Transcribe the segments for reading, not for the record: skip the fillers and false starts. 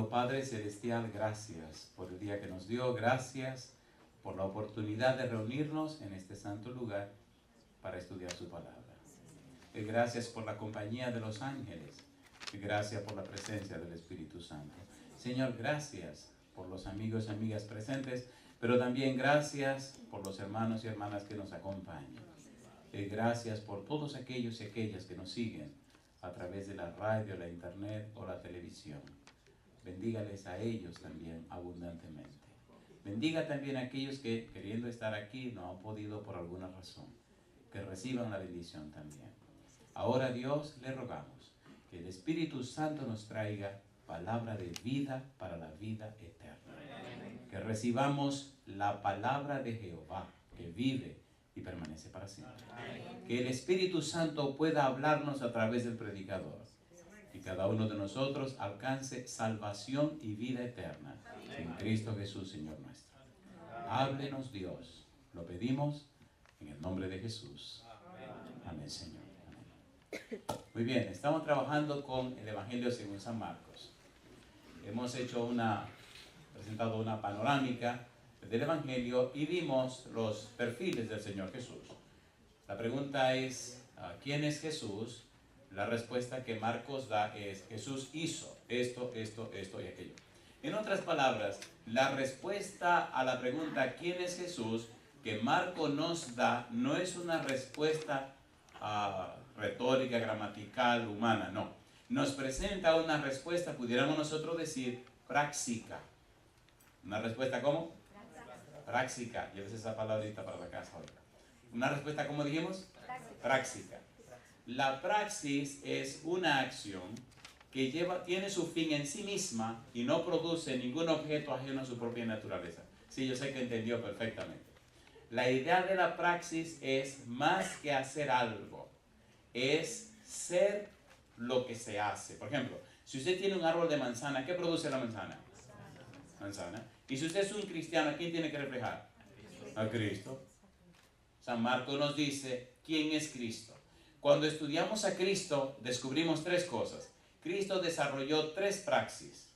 Padre Celestial, gracias por el día que nos dio, gracias por la oportunidad de reunirnos en este santo lugar para estudiar su palabra. Gracias por la compañía de los ángeles, gracias por la presencia del Espíritu Santo. Señor, gracias por los amigos y amigas presentes, pero también gracias por los hermanos y hermanas que nos acompañan. Gracias por todos aquellos y aquellas que nos siguen a través de la radio, la internet o la televisión. Bendígales a ellos también abundantemente. Bendiga también a aquellos que, queriendo estar aquí, no han podido por alguna razón. Que reciban la bendición también. Ahora, Dios, le rogamos que el Espíritu Santo nos traiga palabra de vida para la vida eterna. Que recibamos la palabra de Jehová, que vive y permanece para siempre. Que el Espíritu Santo pueda hablarnos a través del predicador. Y cada uno de nosotros alcance salvación y vida eterna en Cristo Jesús, Señor nuestro. Háblenos, Dios. Lo pedimos en el nombre de Jesús. Amén, Señor. Amén. Muy bien, estamos trabajando con el Evangelio según San Marcos. Hemos presentado una panorámica del Evangelio y vimos los perfiles del Señor Jesús. La pregunta es, ¿quién es Jesús? La respuesta que Marcos da es: Jesús hizo esto, esto, esto y aquello. En otras palabras, la respuesta a la pregunta ¿quién es Jesús? Que Marcos nos da no es una respuesta retórica, gramatical, humana, no. Nos presenta una respuesta, pudiéramos nosotros decir, práctica. ¿Una respuesta cómo? Práctica. Llévese esa palabrita para la casa ahora. Una respuesta, ¿cómo dijimos? Práctica. La praxis es una acción que tiene su fin en sí misma y no produce ningún objeto ajeno a su propia naturaleza. Sí, yo sé que entendió perfectamente. La idea de la praxis es más que hacer algo, es ser lo que se hace. Por ejemplo, si usted tiene un árbol de manzana, ¿qué produce la manzana? Manzana. Y si usted es un cristiano, ¿a quién tiene que reflejar? A Cristo. San Marcos nos dice quién es Cristo. Cuando estudiamos a Cristo, descubrimos tres cosas. Cristo desarrolló tres praxis.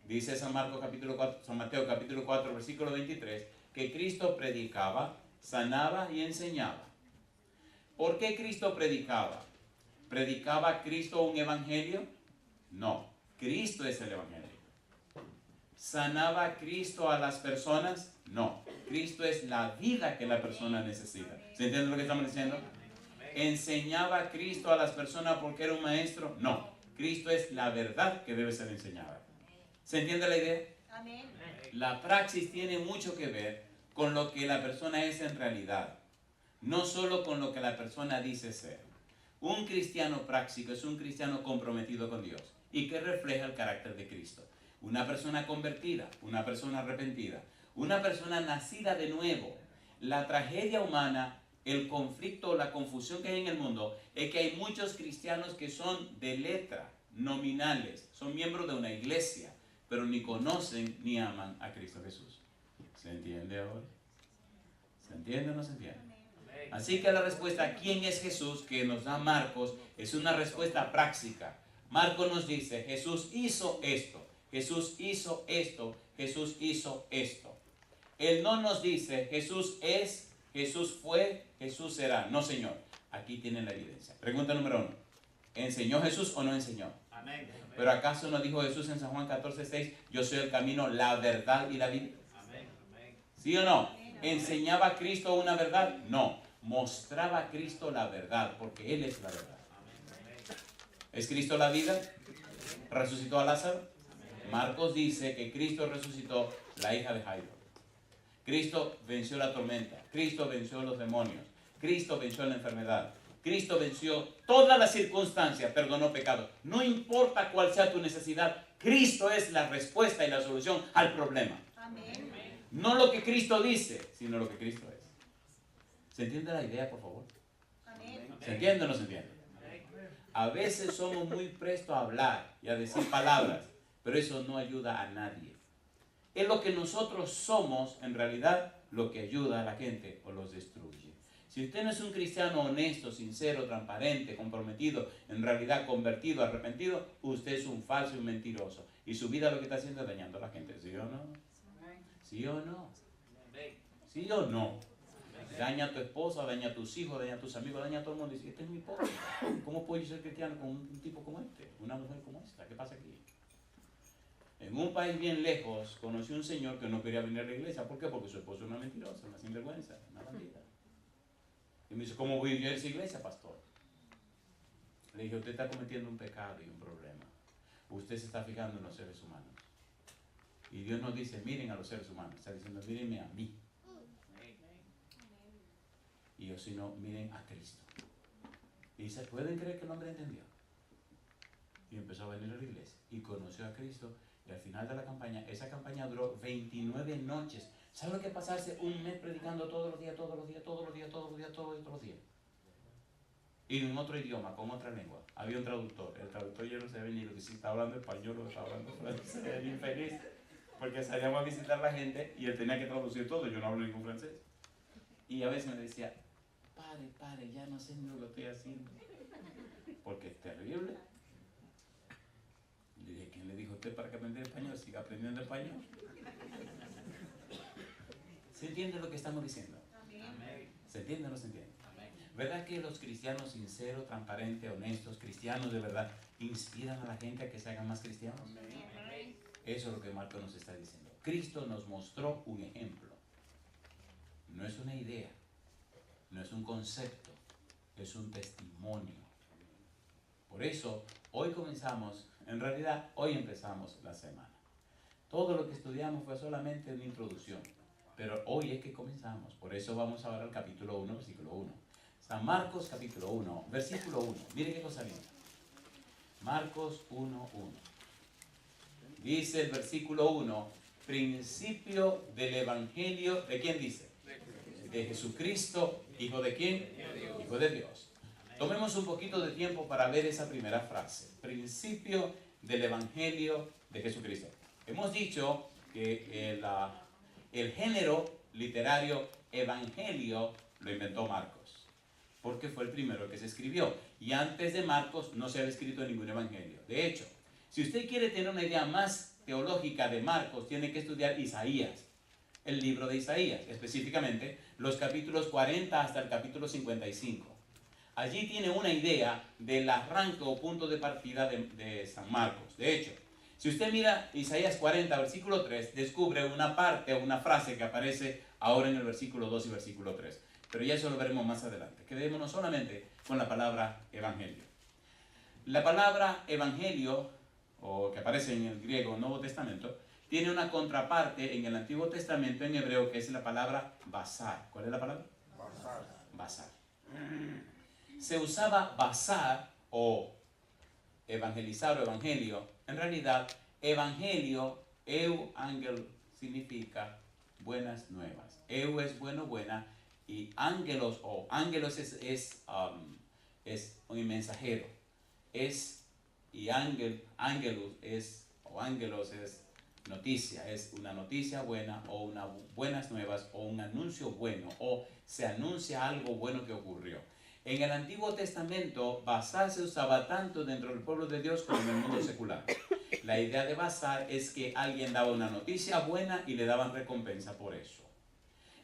Dice San Mateo capítulo 4, versículo 23, que Cristo predicaba, sanaba y enseñaba. ¿Por qué Cristo predicaba? ¿Predicaba Cristo un evangelio? No, Cristo es el evangelio. ¿Sanaba Cristo a las personas? No, Cristo es la vida que la persona necesita. ¿Se entiende lo que estamos diciendo? ¿Enseñaba Cristo a las personas porque era un maestro? No, Cristo es la verdad que debe ser enseñada. ¿Se entiende la idea? Amén. La praxis tiene mucho que ver con lo que la persona es en realidad, no solo con lo que la persona dice ser. Un cristiano práctico es un cristiano comprometido con Dios y que refleja el carácter de Cristo. Una persona convertida, una persona arrepentida, una persona nacida de nuevo. La tragedia humana, el conflicto, la confusión que hay en el mundo es que hay muchos cristianos que son de letra, nominales, son miembros de una iglesia, pero ni conocen ni aman a Cristo Jesús. ¿Se entiende ahora? ¿Se entiende o no se entiende? Así que la respuesta ¿quién es Jesús? Que nos da Marcos es una respuesta práctica. Marcos nos dice Jesús hizo esto, Jesús hizo esto, Jesús hizo esto. Él no nos dice Jesús es, Jesús fue, Jesús será. No, Señor. Aquí tienen la evidencia. Pregunta número 1. ¿Enseñó Jesús o no enseñó? Amén. ¿Pero acaso no dijo Jesús en San Juan 14:6, yo soy el camino, la verdad y la vida? Amén. ¿Sí o no? ¿Enseñaba Cristo una verdad? No. Mostraba a Cristo la verdad, porque Él es la verdad. ¿Es Cristo la vida? ¿Resucitó a Lázaro? Marcos dice que Cristo resucitó la hija de Jairo. Cristo venció la tormenta, Cristo venció los demonios, Cristo venció la enfermedad, Cristo venció todas las circunstancias, perdonó pecados. No importa cuál sea tu necesidad, Cristo es la respuesta y la solución al problema. Amén. No lo que Cristo dice, sino lo que Cristo es. ¿Se entiende la idea, por favor? Amén. ¿Se entiende o no se entiende? A veces somos muy prestos a hablar y a decir palabras, pero eso no ayuda a nadie. Es lo que nosotros somos, en realidad, lo que ayuda a la gente o los destruye. Si usted no es un cristiano honesto, sincero, transparente, comprometido, en realidad convertido, arrepentido, usted es un falso y un mentiroso. Y su vida lo que está haciendo es dañando a la gente. ¿Sí o no? ¿Sí o no? ¿Sí o no? Daña a tu esposa, daña a tus hijos, daña a tus amigos, daña a todo el mundo. Y dice, este es mi pobre. ¿Cómo puedo yo ser cristiano con un tipo como este? Una mujer como esta. ¿Qué pasa aquí? En un país bien lejos, conocí un señor que no quería venir a la iglesia. ¿Por qué? Porque su esposo es una mentirosa, una sinvergüenza, una bandida. Y me dice, ¿cómo voy yo a esa iglesia, pastor? Le dije, usted está cometiendo un pecado y un problema. Usted se está fijando en los seres humanos. Y Dios nos dice, miren a los seres humanos. Está diciendo, mírenme a mí. Y yo, si no, miren a Cristo. Y dice, ¿pueden creer que el hombre entendió? Y empezó a venir a la iglesia. Y conoció a Cristo. Y al final de la campaña, esa campaña duró 29 noches. ¿Sabe lo que es pasarse un mes predicando todos los días, todos los días, todos los días, todos los días, todos los días? Y en otro idioma, con otra lengua. Había un traductor. El traductor yo no sabía ni lo que si está hablando español o está hablando francés. Era bien feliz. Porque salíamos a visitar a la gente y él tenía que traducir todo. Yo no hablo ningún francés. Y a veces me decía, pare, ya no sé ni lo que estoy haciendo. Porque es terrible. Le dije, ¿quién le dijo a usted para que aprenda español? Siga aprendiendo español. ¿Se entiende lo que estamos diciendo? ¿Se entiende o no se entiende? ¿Verdad que los cristianos sinceros, transparentes, honestos, cristianos de verdad, inspiran a la gente a que se hagan más cristianos? Eso es lo que Marcos nos está diciendo. Cristo nos mostró un ejemplo. No es una idea, no es un concepto, es un testimonio. Por eso, hoy comenzamos, en realidad, hoy empezamos la semana. Todo lo que estudiamos fue solamente una introducción, pero hoy es que comenzamos. Por eso vamos ahora al capítulo 1, versículo 1. San Marcos, capítulo 1, versículo 1. Mire qué cosa linda. Marcos 1, 1. Dice el versículo 1, principio del evangelio, ¿de quién dice? De Jesucristo, ¿hijo de quién? Hijo de Dios. Tomemos un poquito de tiempo para ver esa primera frase. Principio del evangelio de Jesucristo. Hemos dicho que el género literario evangelio lo inventó Marcos, porque fue el primero que se escribió. Y antes de Marcos no se había escrito ningún evangelio. De hecho, si usted quiere tener una idea más teológica de Marcos, tiene que estudiar Isaías, el libro de Isaías, específicamente los capítulos 40 hasta el capítulo 55. Allí tiene una idea del arranque o punto de partida de San Marcos. De hecho, si usted mira Isaías 40, versículo 3, descubre una parte o una frase que aparece ahora en el versículo 2 y versículo 3. Pero ya eso lo veremos más adelante. Quedémonos solamente con la palabra evangelio. La palabra evangelio, o que aparece en el griego Nuevo Testamento, tiene una contraparte en el Antiguo Testamento en hebreo que es la palabra basar. ¿Cuál es la palabra? Basar. Se usaba basar o evangelizar o evangelio. En realidad, evangelio, ángel, significa buenas nuevas. Es bueno, buena, y ángelos o ángelos es un mensajero. Ángelos es noticia, es una noticia buena o unas buenas nuevas o un anuncio bueno o se anuncia algo bueno que ocurrió. En el Antiguo Testamento, basar se usaba tanto dentro del pueblo de Dios como en el mundo secular. La idea de basar es que alguien daba una noticia buena y le daban recompensa por eso.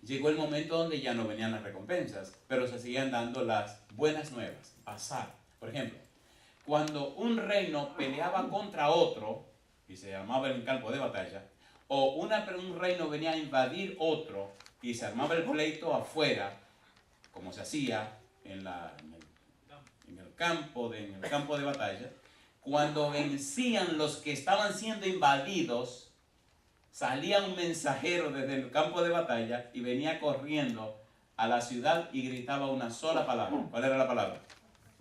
Llegó el momento donde ya no venían las recompensas, pero se seguían dando las buenas nuevas, basar. Por ejemplo, cuando un reino peleaba contra otro, y se armaba el campo de batalla, o un reino venía a invadir otro, y se armaba el pleito afuera, como se hacía en el campo de batalla, cuando vencían los que estaban siendo invadidos, salía un mensajero desde el campo de batalla y venía corriendo a la ciudad y gritaba una sola palabra. ¿Cuál era la palabra?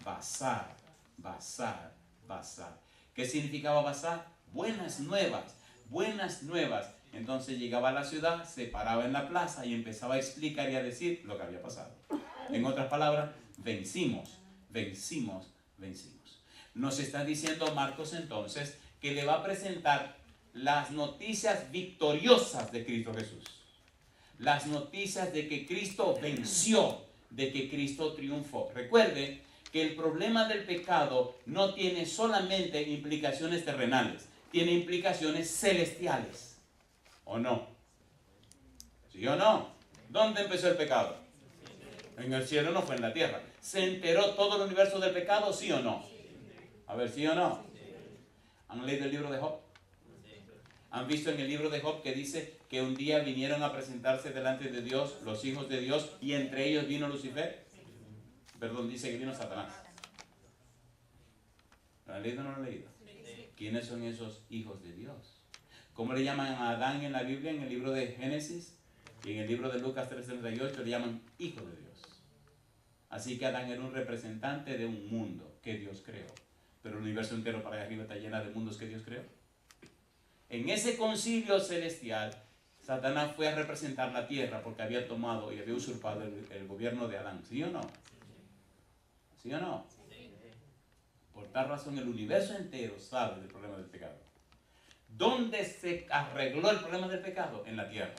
Basar, basar, basar. ¿Qué significaba basar? Buenas nuevas, buenas nuevas. Entonces llegaba a la ciudad, se paraba en la plaza y empezaba a explicar y a decir lo que había pasado. En otras palabras, vencimos, vencimos, vencimos. Nos está diciendo Marcos entonces que le va a presentar las noticias victoriosas de Cristo Jesús. Las noticias de que Cristo venció, de que Cristo triunfó. Recuerde que el problema del pecado no tiene solamente implicaciones terrenales, tiene implicaciones celestiales. ¿O no? ¿Sí o no? ¿Dónde empezó el pecado? En el cielo, no fue en la tierra. ¿Se enteró todo el universo del pecado, sí o no? A ver, ¿sí o no? ¿Han leído el libro de Job? ¿Han visto en el libro de Job que dice que un día vinieron a presentarse delante de Dios los hijos de Dios y entre ellos vino Lucifer? Perdón, dice que vino Satanás. ¿Lo han leído o no lo han leído? ¿Quiénes son esos hijos de Dios? ¿Cómo le llaman a Adán en la Biblia, en el libro de Génesis? Y en el libro de Lucas 3:38 le llaman hijo de Dios. Así que Adán era un representante de un mundo que Dios creó. Pero el universo entero para allá arriba está lleno de mundos que Dios creó. En ese concilio celestial, Satanás fue a representar la tierra porque había tomado y había usurpado el gobierno de Adán. ¿Sí o no? ¿Sí o no? Por tal razón el universo entero sabe del problema del pecado. ¿Dónde se arregló el problema del pecado? En la tierra.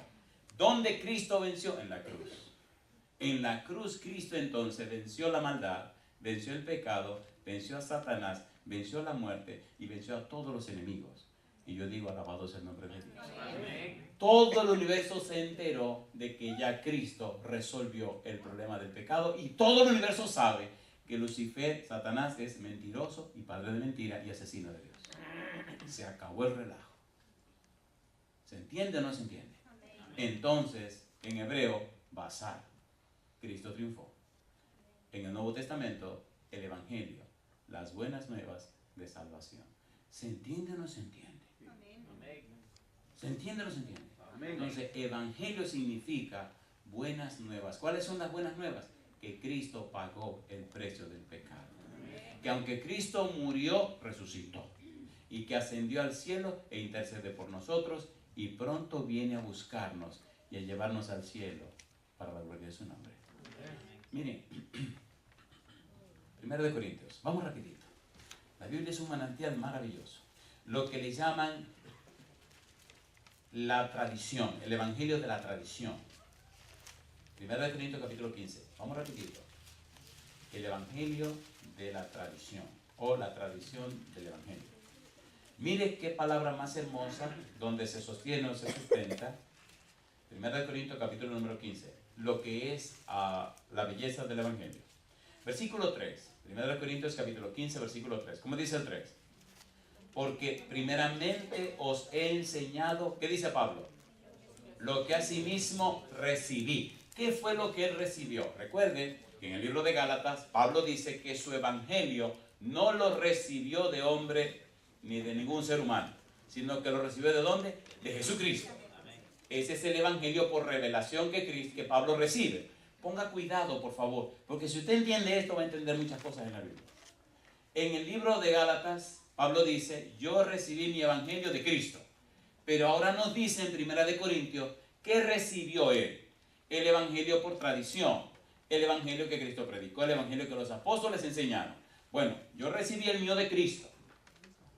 ¿Dónde Cristo venció? En la cruz. En la cruz Cristo entonces venció la maldad, venció el pecado, venció a Satanás, venció la muerte y venció a todos los enemigos. Y yo digo, alabado sea el nombre de Dios. Amén. Todo el universo se enteró de que ya Cristo resolvió el problema del pecado y todo el universo sabe que Lucifer, Satanás, es mentiroso y padre de mentira y asesino de Dios. Se acabó el relajo. ¿Se entiende o no se entiende? Entonces, en hebreo, basar. Cristo triunfó. En el Nuevo Testamento, el Evangelio, las buenas nuevas de salvación. ¿Se entiende o no se entiende? ¿Se entiende o no se entiende? Entonces, Evangelio significa buenas nuevas. ¿Cuáles son las buenas nuevas? Que Cristo pagó el precio del pecado. Que aunque Cristo murió, resucitó. Y que ascendió al cielo e intercede por nosotros y pronto viene a buscarnos y a llevarnos al cielo para la gloria de su nombre. Miren, 1 Corintios, vamos rapidito. La Biblia es un manantial maravilloso. Lo que le llaman la tradición, el evangelio de la tradición. 1 Corintios capítulo 15, vamos rapidito. El evangelio de la tradición o la tradición del evangelio. Mire qué palabra más hermosa donde se sostiene o se sustenta. 1 Corintios capítulo número 15, lo que es la belleza del evangelio. Versículo 3, 1 Corintios capítulo 15, versículo 3. ¿Cómo dice el 3? Porque primeramente os he enseñado, ¿qué dice Pablo? Lo que asimismo recibí. ¿Qué fue lo que él recibió? Recuerden que en el libro de Gálatas, Pablo dice que su evangelio no lo recibió de hombre ni de ningún ser humano, sino que lo recibió ¿de dónde? De Jesucristo. Ese es el evangelio por revelación que Pablo recibe. Ponga cuidado, por favor, porque si usted entiende esto, va a entender muchas cosas en la Biblia. En el libro de Gálatas, Pablo dice, yo recibí mi evangelio de Cristo. Pero ahora nos dice en 1 Corintios, ¿qué recibió él? El evangelio por tradición, el evangelio que Cristo predicó, el evangelio que los apóstoles enseñaron. Bueno, yo recibí el mío de Cristo.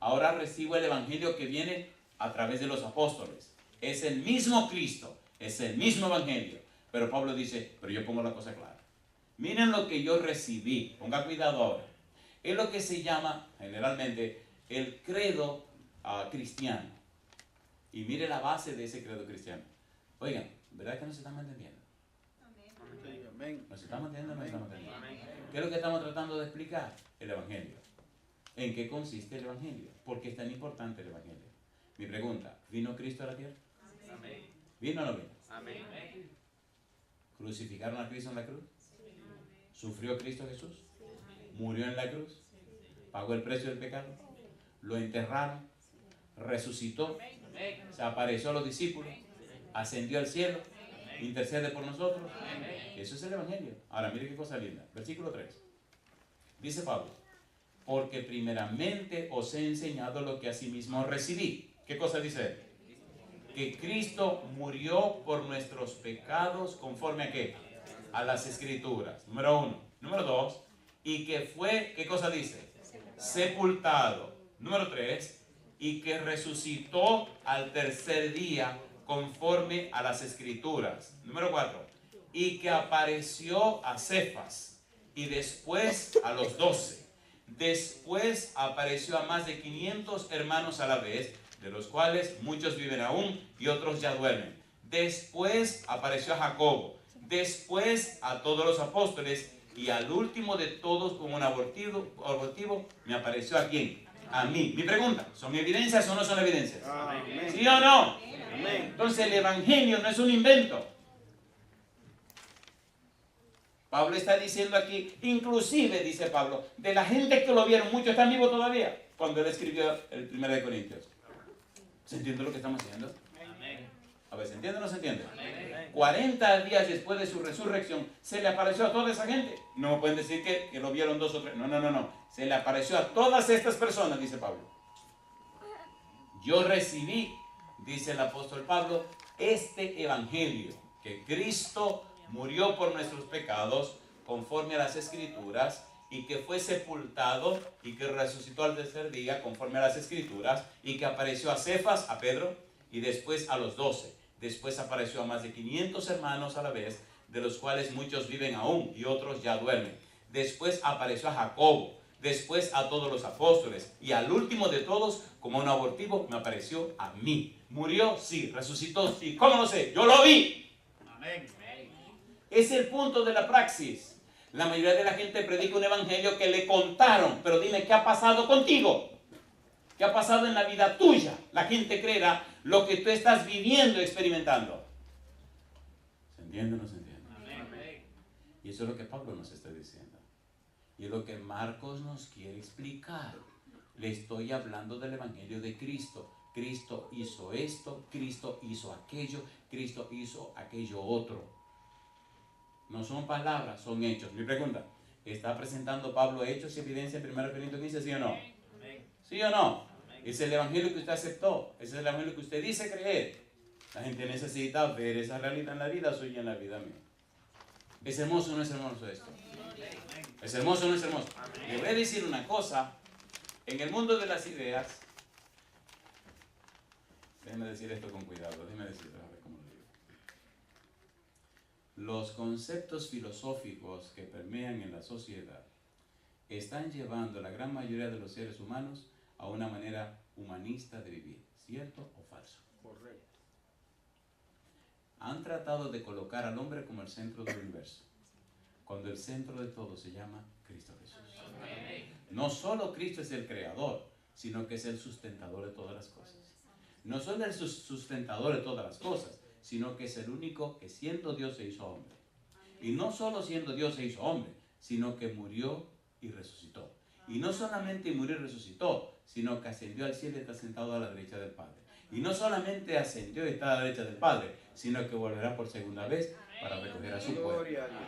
Ahora recibo el evangelio que viene a través de los apóstoles. Es el mismo Cristo, es el mismo evangelio. Pero Pablo dice, pero yo pongo la cosa clara. Miren lo que yo recibí, ponga cuidado ahora. Es lo que se llama generalmente el credo cristiano. Y mire la base de ese credo cristiano. Oigan, ¿verdad que nos estamos entendiendo? Amén. ¿Nos estamos entendiendo o no nos estamos entendiendo? ¿Qué es lo que estamos tratando de explicar? El evangelio. ¿En qué consiste el evangelio? ¿Por qué es tan importante el evangelio? Mi pregunta, ¿vino Cristo a la tierra? Amén. ¿Vino o no vino? Amén. ¿Crucificaron a Cristo en la cruz? ¿Sufrió Cristo Jesús? ¿Murió en la cruz? ¿Pagó el precio del pecado? ¿Lo enterraron? ¿Resucitó? ¿Se apareció a los discípulos? ¿Ascendió al cielo? ¿Intercede por nosotros? Eso es el evangelio. Ahora, mire qué cosa linda. Versículo 3. Dice Pablo, porque primeramente os he enseñado lo que asimismo recibí. ¿Qué cosa dice él? Que Cristo murió por nuestros pecados conforme a qué? A las Escrituras. Número 1. Número 2. Y que fue, ¿qué cosa dice? Sepultado. Número 3. Y que resucitó al tercer día conforme a las Escrituras. Número 4. y que apareció a Cefas y después a los 12. Después apareció a más de 500 hermanos a la vez, de los cuales muchos viven aún y otros ya duermen. Después apareció a Jacobo, después a todos los apóstoles, y al último de todos, como un abortivo, me apareció ¿a quién? A mí. Mi pregunta, ¿son evidencias o no son evidencias? Amén. ¿Sí o no? Amén. Entonces el evangelio no es un invento. Pablo está diciendo aquí, inclusive, dice Pablo, de la gente que lo vieron, muchos están vivos todavía, cuando él escribió el 1 de Corintios. ¿Se entiende lo que estamos haciendo? A ver, ¿se entiende o no se entiende? 40 días después de su resurrección, se le apareció a toda esa gente. No pueden decir que lo vieron 2 o 3. No. Se le apareció a todas estas personas, dice Pablo. Yo recibí, dice el apóstol Pablo, este evangelio, que Cristo murió por nuestros pecados, conforme a las Escrituras, y que fue sepultado, y que resucitó al tercer día, conforme a las Escrituras, y que apareció a Cefas, a Pedro, y después a los 12. Después apareció a más de 500 hermanos a la vez, de los cuales muchos viven aún y otros ya duermen. Después apareció a Jacobo, después a todos los apóstoles, y al último de todos, como un abortivo, me apareció a mí. Murió, sí. Resucitó, sí. ¿Cómo lo sé? Yo lo vi. Amén. Es el punto de la praxis. La mayoría de la gente predica un evangelio que le contaron, pero dime, ¿qué ha pasado contigo? ¿Qué ha pasado en la vida tuya? La gente creerá lo que tú estás viviendo y experimentando. ¿Se entiende o no se entiende? Amén. Y eso es lo que Pablo nos está diciendo. Y es lo que Marcos nos quiere explicar. Le estoy hablando del evangelio de Cristo. Cristo hizo esto, Cristo hizo aquello, Cristo hizo aquello otro. No son palabras, son hechos. Mi pregunta, ¿está presentando Pablo hechos y evidencia en 1 Corintios 15, sí o no? ¿Sí o no? Es el evangelio que usted aceptó. Es el evangelio que usted dice creer. La gente necesita ver esa realidad en la vida suya y en la vida mía. ¿Es hermoso o no es hermoso esto? ¿Es hermoso o no es hermoso? Le voy a decir una cosa. En el mundo de las ideas, déjeme decir esto con cuidado. Déjeme decirlo, a ver cómo lo digo. Los conceptos filosóficos que permean en la sociedad están llevando a la gran mayoría de los seres humanos a una manera humanista de vivir, ¿cierto o falso? Correcto. Han tratado de colocar al hombre como el centro del universo, cuando el centro de todo se llama Cristo Jesús. Amén. No solo Cristo es el creador, sino que es el sustentador de todas las cosas. No solo es el sustentador de todas las cosas, sino que es el único que siendo Dios se hizo hombre. Y no solo siendo Dios se hizo hombre, sino que murió y resucitó. Y no solamente murió y resucitó, sino que ascendió al cielo y está sentado a la derecha del Padre. Y no solamente ascendió y está a la derecha del Padre, sino que volverá por segunda vez para recoger a su pueblo.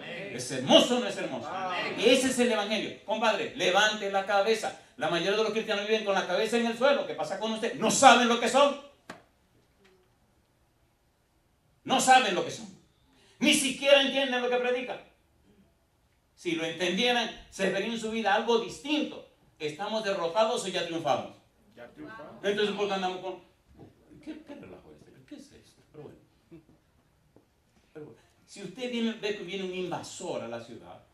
¿Es hermoso o no es hermoso? Y ese es el evangelio. Compadre, levante la cabeza. La mayoría de los cristianos viven con la cabeza en el suelo. ¿Qué pasa con usted? No saben lo que son. No saben lo que son. Ni siquiera entienden lo que predican. Si lo entendieran, se vería en su vida algo distinto. ¿Estamos derrotados o ya triunfamos? Ya triunfamos. Entonces, ¿por qué andamos con...? ¿Qué relajo es este? ¿Qué es esto? Pero bueno. Si usted ve que viene un invasor a la ciudad,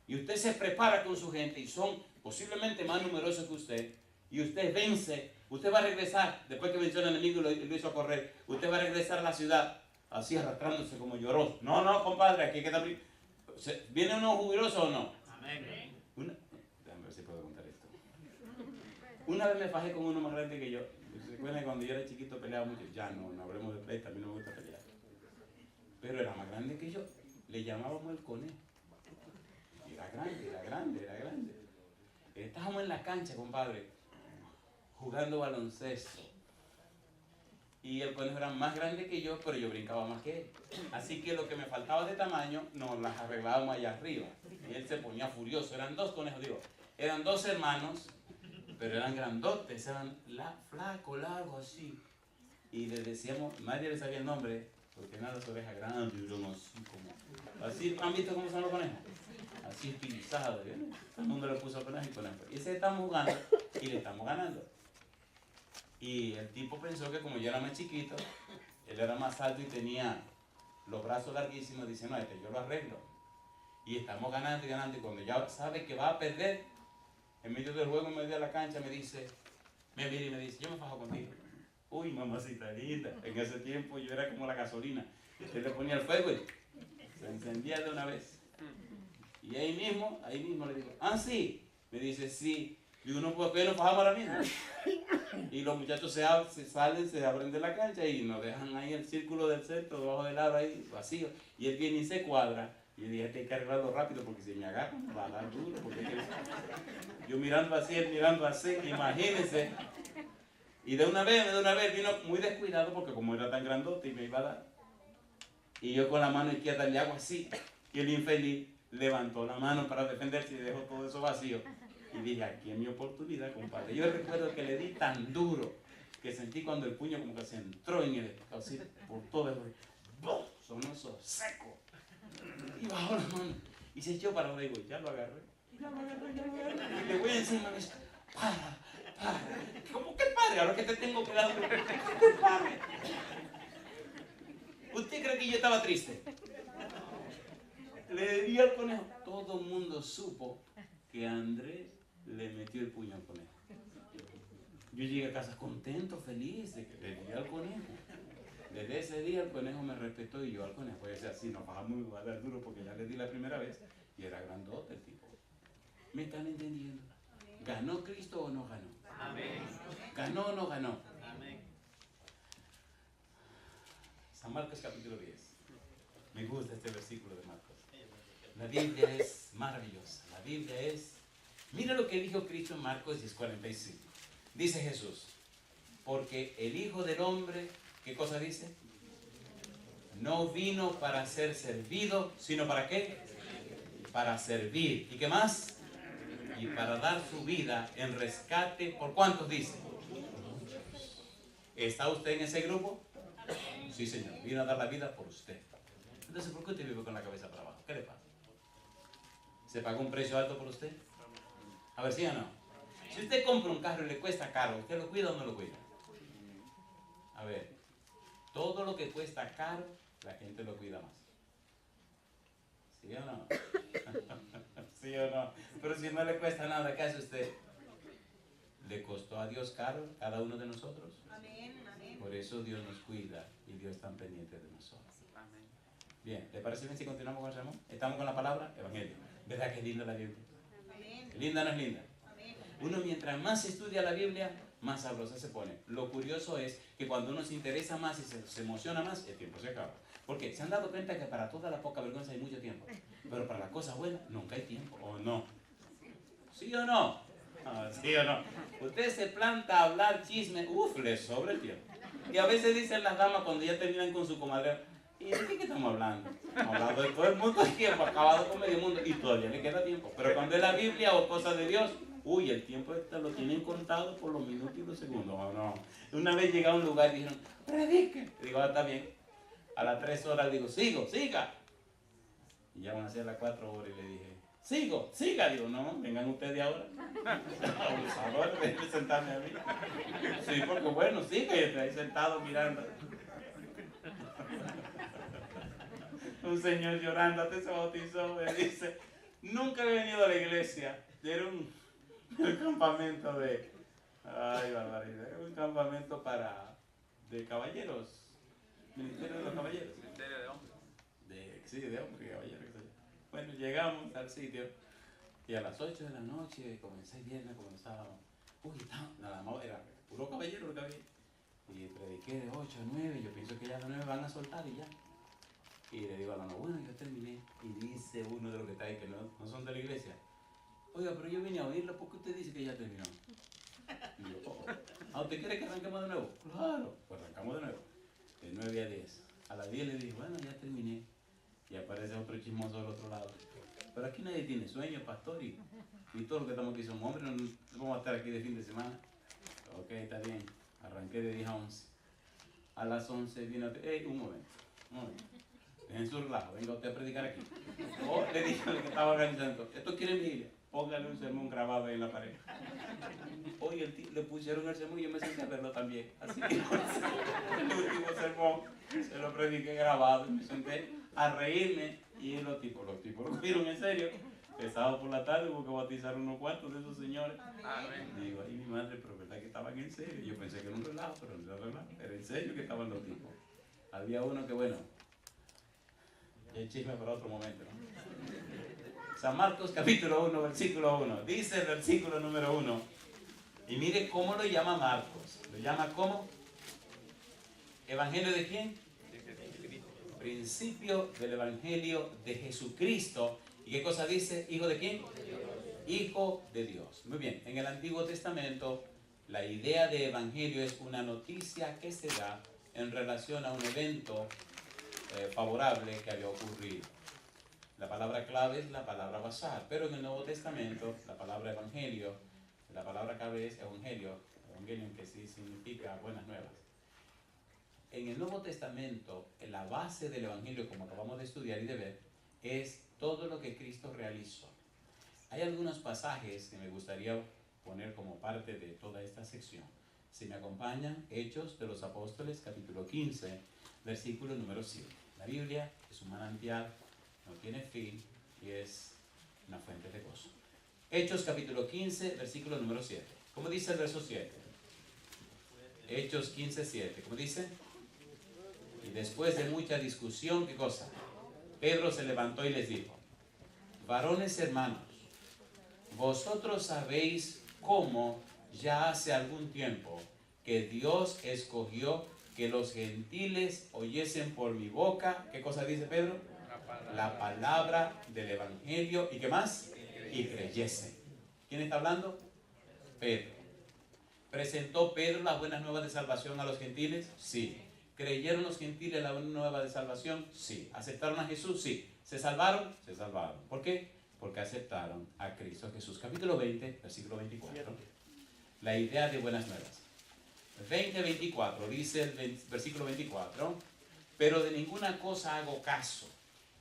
y usted se prepara con su gente, y son posiblemente más numerosos que usted, y usted vence, usted va a regresar, después que venció al enemigo y lo hizo correr, usted va a regresar a la ciudad, así arrastrándose como lloroso. No, compadre, aquí hay que estar... ¿Viene uno jubiloso o no? Amén. Déjame ver si puedo contar esto. Una vez me fajé con uno más grande que yo. ¿Se acuerdan cuando yo era chiquito peleaba mucho? Ya no hablemos de pleita, a mí no me gusta pelear. Pero era más grande que yo. Le llamábamos el conejo. Era grande. Estábamos en la cancha, compadre, jugando baloncesto. Y el conejo era más grande que yo, pero yo brincaba más que él. Así que lo que me faltaba de tamaño, nos las arreglábamos allá arriba. Y él se ponía furioso. Eran 2 conejos, eran 2 hermanos, pero eran grandotes, eran flacos, largos, así. Y les decíamos, nadie les sabía el nombre, porque eran las orejas grandes, así, ¿han visto cómo son los conejos? Así estilizados, ¿eh? Todo el mundo le puso conejo y conejo. Y ese estamos jugando y le estamos ganando. Y el tipo pensó que como yo era más chiquito, él era más alto y tenía los brazos larguísimos, dice, no, yo lo arreglo. Y estamos ganando y ganando, y cuando ya sabe que va a perder, en medio del juego, en medio de la cancha, me dice, me mira y me dice, yo me fajo contigo. Uy, mamacita linda. En ese tiempo yo era como la gasolina. Usted le ponía el fuego y se encendía de una vez. Y ahí mismo le digo, ah, sí. Me dice, sí. Digo, no, ¿por qué nos fajamos ahora mismo? Y los muchachos se salen, se abren de la cancha y nos dejan ahí el círculo del centro, debajo del aro ahí, vacío. Y él viene y se cuadra. Y yo dije, hay que arreglarlo rápido porque si me agarra, me va a dar duro. Porque yo mirando así, él mirando así, imagínense. Y de una vez vino muy descuidado porque como era tan grandote y me iba a dar. Y yo con la mano izquierda le hago así. Y el infeliz levantó la mano para defenderse y dejó todo eso vacío. Y dije, aquí es mi oportunidad, compadre. Yo recuerdo que le di tan duro que sentí cuando el puño como que se entró en el así por todo el... ¡Bum! Sonó eso seco. Y bajó la mano. Y se echó para abajo. Ya lo agarré. Y le voy encima y me dice, para. ¿Cómo que pare? Ahora que te tengo que dar. ¿Cómo que pare? ¿Usted cree que yo estaba triste? Le di al conejo. Todo el mundo supo que Andrés le metió el puño al conejo. Yo llegué a casa contento, feliz de que le di al conejo. Desde ese día el conejo me respetó y yo al conejo. Pues así nos bajamos y me va a dar duro porque ya le di la primera vez y era grandote el tipo. ¿Me están entendiendo? ¿Ganó Cristo o no ganó? Amén. ¿Ganó o no ganó? Amén. San Marcos capítulo 10. Me gusta este versículo de Marcos. La Biblia es maravillosa. La Biblia es... Mira lo que dijo Cristo en Marcos 10:45. Dice Jesús, porque el Hijo del Hombre, ¿qué cosa dice? No vino para ser servido, sino ¿para qué? Para servir. ¿Y qué más? Y para dar su vida en rescate. ¿Por cuántos dice? ¿Está usted en ese grupo? Sí, Señor. Vino a dar la vida por usted. Entonces, ¿por qué usted vive con la cabeza para abajo? ¿Qué le pasa? ¿Se pagó un precio alto por usted? A ver, ¿sí o no? Si usted compra un carro y le cuesta caro, ¿usted lo cuida o no lo cuida? A ver, todo lo que cuesta caro, la gente lo cuida más. ¿Sí o no? ¿Sí o no? Pero si no le cuesta nada, ¿qué hace usted? ¿Le costó a Dios caro cada uno de nosotros? Amén, amén. Por eso Dios nos cuida y Dios está pendiente de nosotros. Bien, ¿le parece bien si continuamos con el sermón? ¿Estamos con la palabra? Evangelio. ¿Verdad que es linda la Biblia? Amén. ¿Linda o no es linda? Amén. Uno mientras más estudia la Biblia, más sabrosa se pone. Lo curioso es que cuando uno se interesa más y se emociona más, el tiempo se acaba. Porque se han dado cuenta que para toda la poca vergüenza hay mucho tiempo. Pero para las cosas buenas nunca hay tiempo, ¿o no? ¿Sí o no? Ah, ¿sí o no? Usted se planta a hablar chisme, le sobra el tiempo. Y a veces dicen las damas cuando ya terminan con su comadre, ¿y de qué estamos hablando? Hablando de todo el mundo el tiempo, acabado con medio mundo, y todavía le queda tiempo. Pero cuando es la Biblia o cosas de Dios, el tiempo lo tienen contado por los minutos y los segundos, ¿o no? Una vez llegué a un lugar y dijeron, predique. Digo, está bien. A las 3 horas digo, siga. Y ya van a ser las 4 horas y le dije, siga. Digo, no, vengan ustedes ahora. Abusador, déjenme sentarme a mí. Sí, porque bueno, siga. Y estoy ahí sentado mirando. Un señor llorando, hasta se bautizó, me dice, nunca he venido a la iglesia. Era un campamento de, ay, barbaridad, era un campamento de caballeros, ministerio de los caballeros. Ministerio de hombres. Sí, de hombres y caballeros. Bueno, llegamos al sitio y a las 8 de la noche, comencé viernes, comenzábamos, nada más, era puro caballero lo que había. Y prediqué de 8 a 9, yo pienso que ya a las 9 van a soltar y ya. Y le digo a la no, bueno, yo terminé. Y dice uno de los que está ahí, que no son de la iglesia, oiga, pero yo vine a oírlo porque usted dice que ya terminó. Y yo, ¿usted quiere que arranquemos de nuevo? Claro, pues arrancamos de nuevo. De 9 a 10. A las 10 le dije, bueno, ya terminé. Y aparece otro chismoso del otro lado. Pero aquí nadie tiene sueño, pastor, y todos los que estamos aquí somos hombres, no vamos a estar aquí de fin de semana. Ok, está bien. Arranqué de 10 a 11. A las 11 vino, un momento. En su relajo, venga usted a predicar aquí. Le dije al que estaba organizando, ¿esto quiere mi iglesia? póngale un sermón grabado ahí en la pared. Hoy le pusieron el sermón y yo me senté a verlo también. Así que el último sermón se lo prediqué grabado y me senté a reírme y los tipos lo cogieron en serio. El sábado por la tarde hubo que bautizar unos cuantos de esos señores. Amén. Digo, ay mi madre, pero verdad que estaban en serio. Yo pensé que era un relajo, pero no era relajo. Era en serio que estaban los tipos. Había uno que, bueno, y el chisme para otro momento, ¿no? San Marcos capítulo 1, versículo 1. Dice el versículo número 1. Y mire cómo lo llama Marcos. ¿Lo llama cómo? ¿Evangelio de quién? Principio del Evangelio de Jesucristo. ¿Y qué cosa dice? ¿Hijo de quién? Hijo de Dios. Muy bien, en el Antiguo Testamento la idea de evangelio es una noticia que se da en relación a un evento favorable que había ocurrido. La palabra clave es la palabra basar, pero en el Nuevo Testamento la palabra evangelio, la palabra clave es evangelio, evangelio que sí significa buenas nuevas. En el Nuevo Testamento, la base del evangelio, como acabamos de estudiar y de ver, es todo lo que Cristo realizó. Hay algunos pasajes que me gustaría poner como parte de toda esta sección. Si me acompañan, Hechos de los Apóstoles, capítulo 15, versículo número 7. La Biblia es un manantial, no tiene fin y es una fuente de gozo. Hechos capítulo 15, versículo número 7. ¿Cómo dice el verso 7? Hechos 15, 7. ¿Cómo dice? Y después de mucha discusión, ¿qué cosa? Pedro se levantó y les dijo: varones hermanos, vosotros sabéis cómo ya hace algún tiempo que Dios escogió que los gentiles oyesen por mi boca, ¿qué cosa dice Pedro? La palabra del evangelio, ¿y qué más? Y creyesen. ¿Quién está hablando? Pedro. ¿Presentó Pedro las buenas nuevas de salvación a los gentiles? Sí. ¿Creyeron los gentiles la buena nueva de salvación? Sí. ¿Aceptaron a Jesús? Sí. ¿Se salvaron? Se salvaron. ¿Por qué? Porque aceptaron a Cristo Jesús. Capítulo 20, versículo 24. La idea de buenas nuevas. 20:24 dice el versículo 24: pero de ninguna cosa hago caso,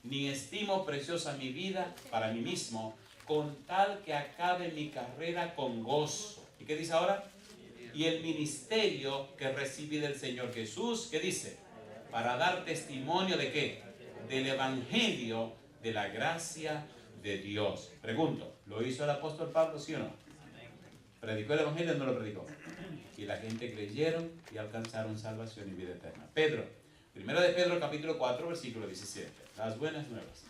ni estimo preciosa mi vida para mí mismo, con tal que acabe mi carrera con gozo. ¿Y qué dice ahora? Y el ministerio que recibí del Señor Jesús, ¿qué dice? Para dar testimonio ¿de qué? Del evangelio de la gracia de Dios. Pregunto, ¿lo hizo el apóstol Pablo, sí o no? ¿Predicó el evangelio o no lo predicó? Y la gente creyeron y alcanzaron salvación y vida eterna. Pedro, primero de Pedro capítulo 4, versículo 17. Las buenas nuevas.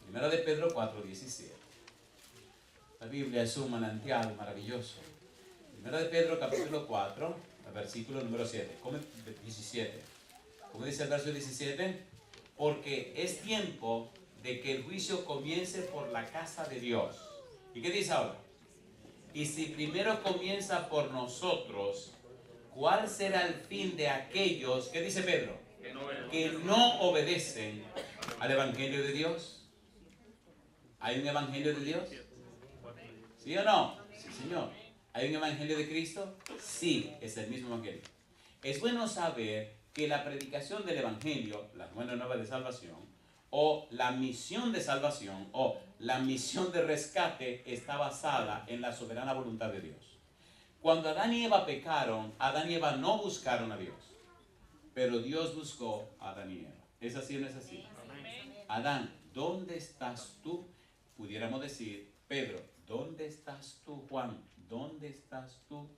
Primero de Pedro 4, 17. La Biblia es un manantial maravilloso. Primero de Pedro capítulo 4, versículo número 7. 17. ¿Cómo dice el verso 17? Porque es tiempo de que el juicio comience por la casa de Dios. ¿Y qué dice ahora? Y si primero comienza por nosotros, ¿cuál será el fin de aquellos, qué dice Pedro? Que no obedecen al evangelio de Dios. ¿Hay un evangelio de Dios? ¿Sí o no? Sí, Señor. ¿Hay un evangelio de Cristo? Sí, es el mismo evangelio. Es bueno saber que la predicación del evangelio, la buena nueva de salvación, o la misión de salvación, o la misión de rescate, está basada en la soberana voluntad de Dios. Cuando Adán y Eva pecaron, Adán y Eva no buscaron a Dios, pero Dios buscó a Adán y Eva. ¿Es así o no es así? Adán, ¿dónde estás tú? Pudiéramos decir, Pedro, ¿dónde estás tú? Juan, ¿dónde estás tú?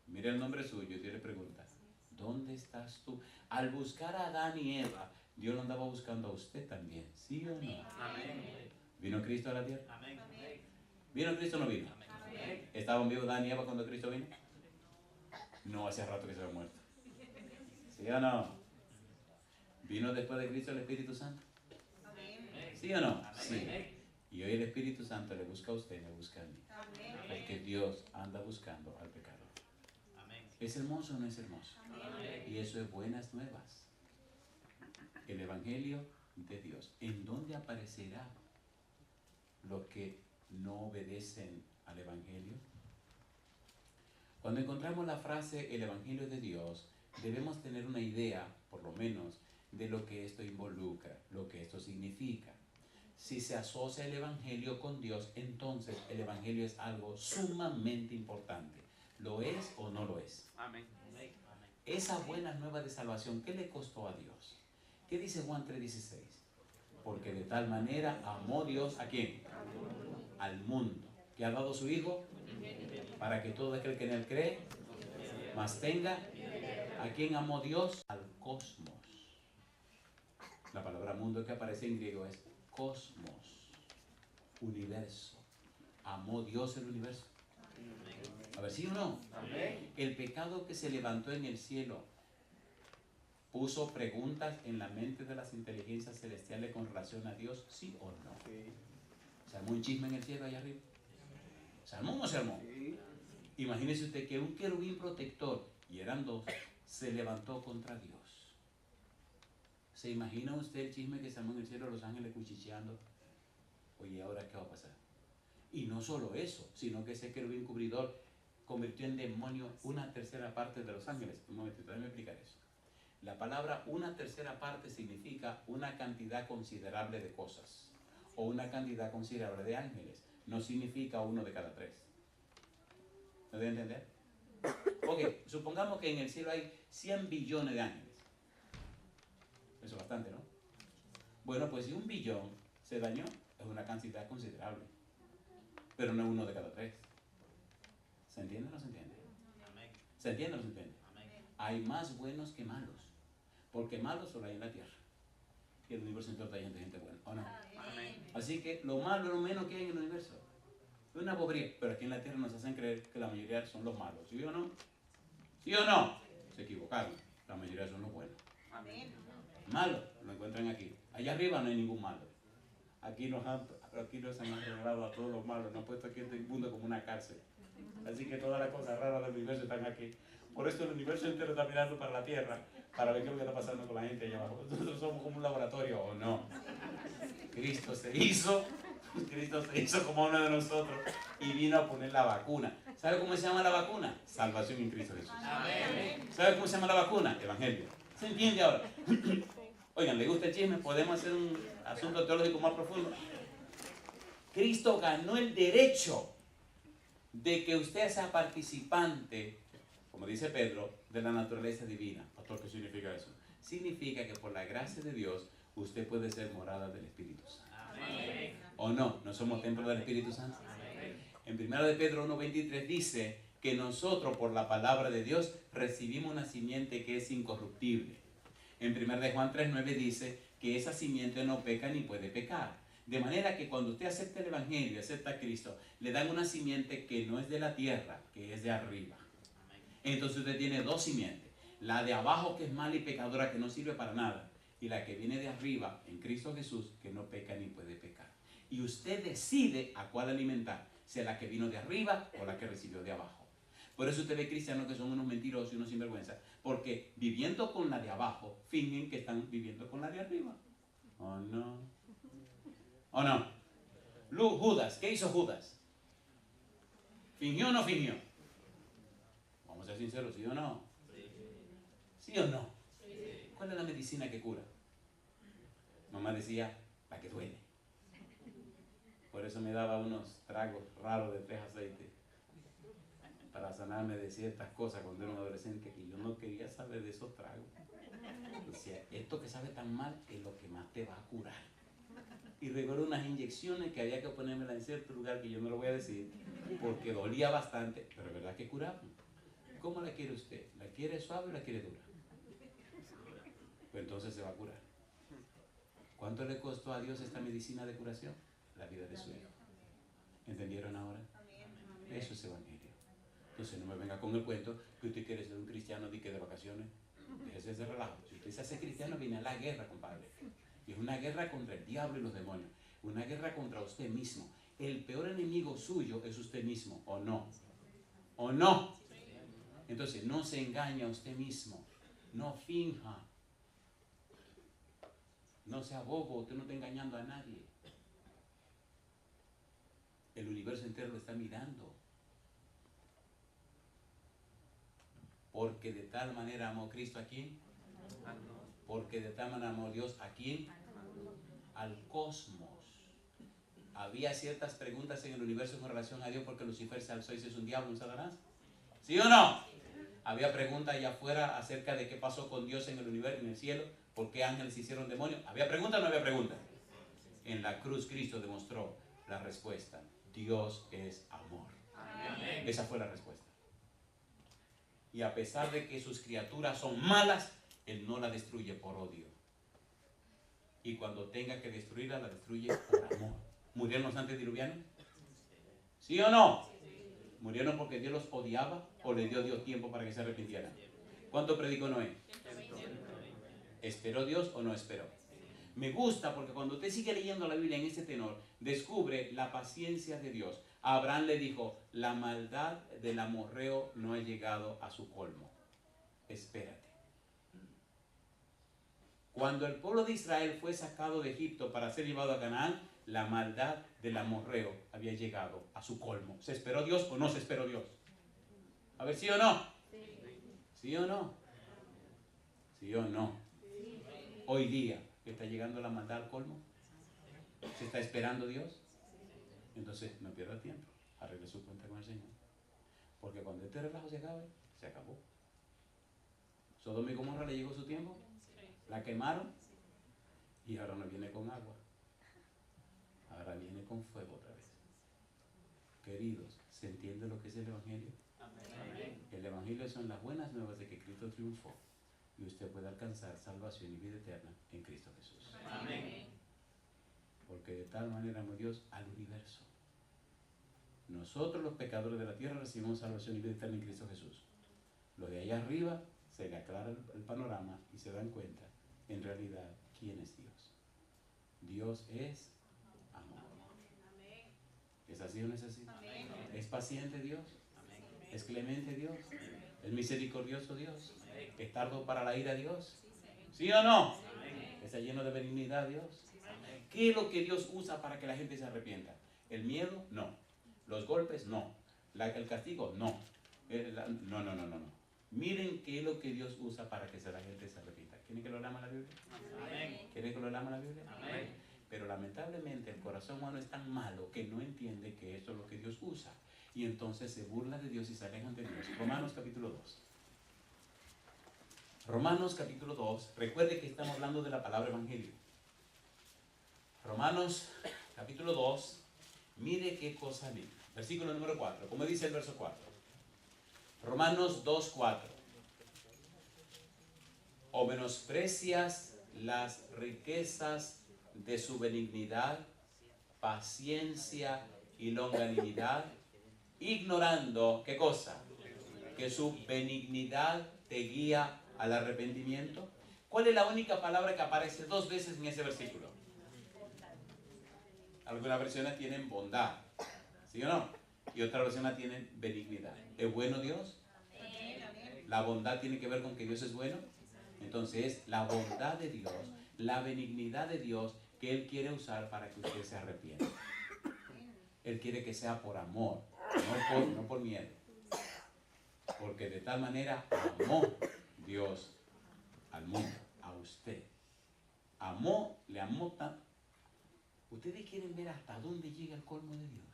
Mire el nombre suyo y Dios le pregunta, ¿dónde estás tú? Al buscar a Adán y Eva, Dios lo andaba buscando a usted también, ¿sí o no? Amén. ¿Vino Cristo a la tierra? Amén. ¿Vino Cristo o no vino? Amén. ¿Estaban vivos Adán y Eva cuando Cristo vino? No, hace rato que se había muerto. ¿Sí o no? ¿Vino después de Cristo el Espíritu Santo? Amén. ¿Sí o no? Sí. Y hoy el Espíritu Santo le busca a usted y me busca a mí. Amén. Porque Dios anda buscando al pecador. ¿Es hermoso o no es hermoso? Y eso es buenas nuevas. El Evangelio de Dios. ¿En dónde aparecerá los que no obedecen al Evangelio? Cuando encontramos la frase el Evangelio de Dios, debemos tener una idea, por lo menos, de lo que esto involucra, lo que esto significa. Si se asocia el Evangelio con Dios, entonces el Evangelio es algo sumamente importante. ¿Lo es o no lo es? Amén. Esa buena nueva de salvación, ¿qué le costó a Dios? ¿Qué dice Juan 3:16? Porque de tal manera amó Dios ¿a quién? Al mundo, que ha dado su Hijo para que todo aquel que en él cree más tenga. ¿A quién amó Dios? Al cosmos. La palabra mundo que aparece en griego es cosmos, universo. ¿Amó Dios el universo? A ver, ¿sí o no? El pecado que se levantó en el cielo puso preguntas en la mente de las inteligencias celestiales con relación a Dios, ¿sí o no? ¿Se armó un chisme en el cielo allá arriba? ¿Se armó o no se armó? Imagínese usted que un querubín protector, y eran dos, se levantó contra Dios. ¿Se imagina usted el chisme que se armó en el cielo, los ángeles cuchicheando? Oye, ¿ahora qué va a pasar? Y no solo eso, sino que ese querubín cubridor convirtió en demonio una tercera parte de los ángeles. Un momentito, déjame explicar eso. La palabra una tercera parte significa una cantidad considerable de cosas o una cantidad considerable de ángeles. No significa uno de cada tres. ¿Me debe entender? Ok, supongamos que en el cielo hay 100 billones de ángeles. Eso es bastante, ¿no? Bueno, pues si 1 billón se dañó, es una cantidad considerable. Pero no uno de cada tres. ¿Se entiende o no se entiende? ¿Se entiende o no se entiende? Hay más buenos que malos. Porque malos solo hay en la tierra. Y el universo entero está lleno de gente buena, ¿o no? Así que lo malo es lo menos que hay en el universo. Es una bobería. Pero aquí en la tierra nos hacen creer que la mayoría son los malos. ¿Sí o no? ¿Sí o no? Se equivocaron. La mayoría son los buenos. Malos lo encuentran aquí. Allá arriba no hay ningún malo. Aquí nos han arreglado a todos los malos. Nos han puesto aquí en este mundo como una cárcel. Así que todas las cosas raras del universo están aquí. Por eso el universo entero está mirando para la tierra, para ver qué es lo que está pasando con la gente allá abajo. Nosotros somos como un laboratorio, ¿o no? Cristo se hizo como uno de nosotros y vino a poner la vacuna. ¿Sabe cómo se llama la vacuna? Salvación en Cristo Jesús. ¿Sabe cómo se llama la vacuna? Evangelio. ¿Se entiende ahora? Oigan, ¿le gusta el chisme? ¿Podemos hacer un asunto teológico más profundo? Cristo ganó el derecho de que usted sea participante, como dice Pedro, de la naturaleza divina. Pastor, ¿qué significa eso? Significa que por la gracia de Dios usted puede ser morada del Espíritu Santo. Amén. ¿O no? ¿No somos templo del Espíritu Santo? Amén. En 1 de Pedro 1:23 dice que nosotros por la palabra de Dios recibimos una simiente que es incorruptible. En 1 de Juan 3:9 dice que esa simiente no peca ni puede pecar. De manera que cuando usted acepta el Evangelio, acepta a Cristo, le dan una simiente que no es de la tierra, que es de arriba. Entonces usted tiene dos simientes. La de abajo, que es mala y pecadora, que no sirve para nada. Y la que viene de arriba, en Cristo Jesús, que no peca ni puede pecar. Y usted decide a cuál alimentar, sea la que vino de arriba o la que recibió de abajo. Por eso usted ve cristianos que son unos mentirosos y unos sinvergüenzas, porque viviendo con la de abajo, fingen que están viviendo con la de arriba. ¿O no? ¿O no? Judas, ¿qué hizo Judas? ¿Fingió o no fingió? Vamos a ser sinceros, ¿sí o no? ¿Sí o no? ¿Cuál es la medicina que cura? Mamá decía, la que duele. Por eso me daba unos tragos raros de 3 aceites para sanarme de ciertas cosas cuando era un adolescente, y yo no quería saber de esos tragos. Decía, esto que sabe tan mal es lo que más te va a curar. Y recuerdo unas inyecciones que había que ponérmela en cierto lugar que yo no lo voy a decir porque dolía bastante, pero es verdad que curaban. ¿Cómo la quiere usted? ¿La quiere suave o la quiere dura? Pues entonces se va a curar. ¿Cuánto le costó a Dios esta medicina de curación? La vida de su hijo. ¿Entendieron ahora? Eso es evangelio. Entonces no me venga con el cuento que usted quiere ser un cristiano de vacaciones. Déjese ese relajo. Si usted se hace cristiano, viene a la guerra, compadre. Y es una guerra contra el diablo y los demonios. Una guerra contra usted mismo. El peor enemigo suyo es usted mismo, ¿o no? ¿O no? Entonces no se engaña a usted mismo. No finja. No sea bobo, usted no está engañando a nadie. El universo entero lo está mirando. Porque de tal manera amó Cristo a quién. Porque de tal manera amó Dios a quién. Al cosmos. ¿Había ciertas preguntas en el universo con relación a Dios porque Lucifer se alzó y se hizo un diablo, un Satanás? ¿Sí o no? ¿Había preguntas allá afuera acerca de qué pasó con Dios en el universo, en el cielo? ¿Por qué ángeles se hicieron demonios? ¿Había preguntas o no había preguntas? En la cruz Cristo demostró la respuesta. Dios es amor. Amén. Esa fue la respuesta. Y a pesar de que sus criaturas son malas, Él no la destruye por odio. Y cuando tenga que destruirla, la destruye por amor. ¿Murieron los antediluvianos? ¿Sí o no? ¿Murieron porque Dios los odiaba o le dio Dios tiempo para que se arrepintieran? ¿Cuánto predicó Noé? ¿Esperó Dios o no esperó? Me gusta porque cuando usted sigue leyendo la Biblia en ese tenor, descubre la paciencia de Dios. A Abraham le dijo, la maldad del amorreo no ha llegado a su colmo. Espérate. Cuando el pueblo de Israel fue sacado de Egipto para ser llevado a Canaán, la maldad del amorreo había llegado a su colmo. ¿Se esperó Dios o no se esperó Dios? A ver, ¿sí o no? ¿Sí o no? ¿Sí o no? Hoy día, ¿está llegando la maldad al colmo? ¿Se está esperando Dios? Entonces, no pierda tiempo. Arregle su cuenta con el Señor. Porque cuando este relajo se acabe, se acabó. Sodoma y Gomorra le llegó su tiempo. La quemaron. Y ahora no viene con agua. Ahora viene con fuego otra vez. Queridos, ¿se entiende lo que es el Evangelio? Amén. El Evangelio son las buenas nuevas de que Cristo triunfó y usted puede alcanzar salvación y vida eterna en Cristo Jesús. Amén. Porque de tal manera amó Dios al universo. Nosotros los pecadores de la tierra recibimos salvación y vida eterna en Cristo Jesús. Los de allá arriba se le aclara el panorama y se dan cuenta en realidad quién es Dios. Dios es amor. ¿Es así o no es así? Amén. ¿Es paciente Dios? Amén. ¿Es clemente Dios? ¿Es misericordioso Dios? Amén. ¿Es tardo para la ira Dios? ¿Sí o no? Amén. ¿Está lleno de benignidad Dios? Amén. ¿Qué es lo que Dios usa para que la gente se arrepienta? ¿El miedo? No. ¿Los golpes? No. ¿El castigo? No. No. Miren qué es lo que Dios usa para que la gente se arrepienta. ¿Quieren que lo lama la Biblia? Amén. ¿Quieren que lo lama la Biblia? Amén. Pero lamentablemente el corazón humano es tan malo que no entiende que esto es lo que Dios usa. Y entonces se burla de Dios y se alejan de Dios. Romanos capítulo 2. Romanos capítulo 2. Recuerde que estamos hablando de la palabra evangelio. Romanos capítulo 2. Mire qué cosa linda. Versículo número 4. ¿Cómo dice el verso 4? Romanos 2, 4. O menosprecias las riquezas de su benignidad, paciencia y longanimidad, ignorando, ¿qué cosa? Que su benignidad te guía al arrepentimiento. ¿Cuál es la única palabra que aparece 2 veces en ese versículo? Algunas versiones tienen bondad, ¿sí o no? Y otras versiones tienen benignidad. ¿Es bueno Dios? La bondad tiene que ver con que Dios es bueno. Entonces, la bondad de Dios, la benignidad de Dios que Él quiere usar para que usted se arrepienta. Él quiere que sea por amor, no por miedo. Porque de tal manera amó Dios al mundo, a usted. Le amó tanto. ¿Ustedes quieren ver hasta dónde llega el colmo de Dios?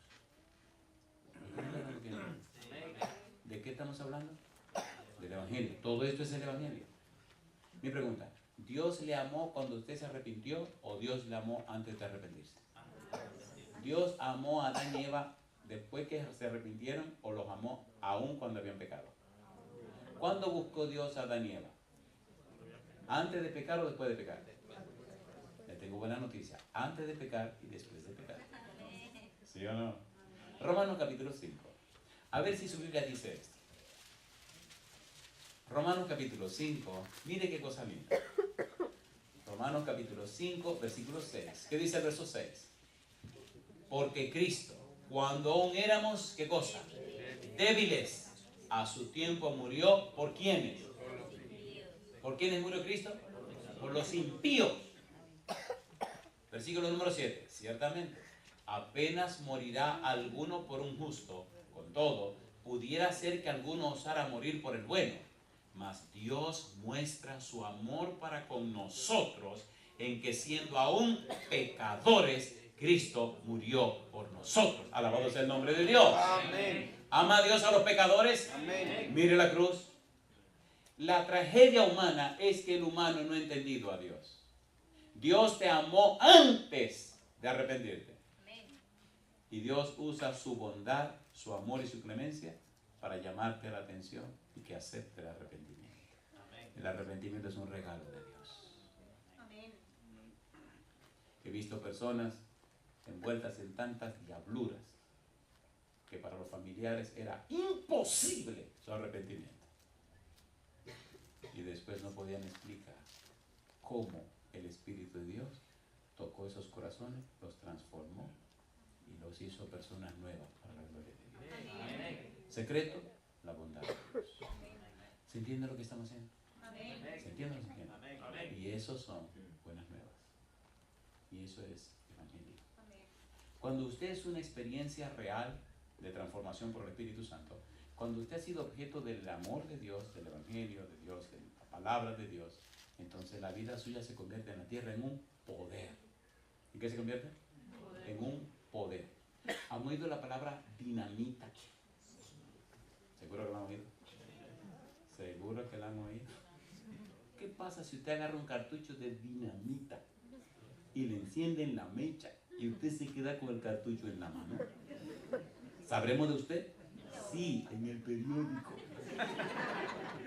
¿De qué estamos hablando? Del Evangelio. Todo esto es el Evangelio. Mi pregunta, ¿Dios le amó cuando usted se arrepintió o Dios le amó antes de arrepentirse? ¿Dios amó a Adán y Eva después que se arrepintieron o los amó aún cuando habían pecado? ¿Cuándo buscó Dios a Adán y Eva? ¿Antes de pecar o después de pecar? Le tengo buena noticia. Antes de pecar y después de pecar. ¿Sí o no? Romanos capítulo 5. A ver si su Biblia dice esto. Romanos capítulo 5. Mire qué cosa linda. Romanos capítulo 5, versículo 6. ¿Qué dice el verso 6? Porque Cristo, cuando aún éramos, ¿qué cosa? Débiles, a su tiempo murió. ¿Por quiénes? ¿Por quiénes murió Cristo? Por los impíos. Versículo número 7. Ciertamente, apenas morirá alguno por un justo. Con todo, pudiera ser que alguno osara morir por el bueno. Mas Dios muestra su amor para con nosotros en que siendo aún pecadores, Cristo murió por nosotros. Alabado sea el nombre de Dios. Amén. ¿Ama a Dios a los pecadores? Amén. Mire la cruz. La tragedia humana es que el humano no ha entendido a Dios. Dios te amó antes de arrepentirte. Y Dios usa su bondad, su amor y su clemencia para llamarte la atención y que acepte el arrepentimiento. El arrepentimiento es un regalo de Dios. Amén. He visto personas envueltas en tantas diabluras que para los familiares era imposible su arrepentimiento. Y después no podían explicar cómo el Espíritu de Dios tocó esos corazones, los transformó y los hizo personas nuevas para la gloria de Dios. Amén. Secreto, la bondad de Dios. ¿Se entiende lo que estamos haciendo? Amén. ¿Se entiende lo que estamos haciendo? Y eso son buenas nuevas. Y eso es evangelio. Amén. Cuando usted es una experiencia real de transformación por el Espíritu Santo, cuando usted ha sido objeto del amor de Dios, del evangelio de Dios, de la palabra de Dios, entonces la vida suya se convierte en la tierra en un poder. ¿En qué se convierte? En un poder. ¿Han oído la palabra dinamita? ¿Seguro que la han oído? ¿Seguro que la han oído? ¿Qué pasa si usted agarra un cartucho de dinamita y le enciende en la mecha y usted se queda con el cartucho en la mano? ¿Sabremos de usted? Sí, en el periódico.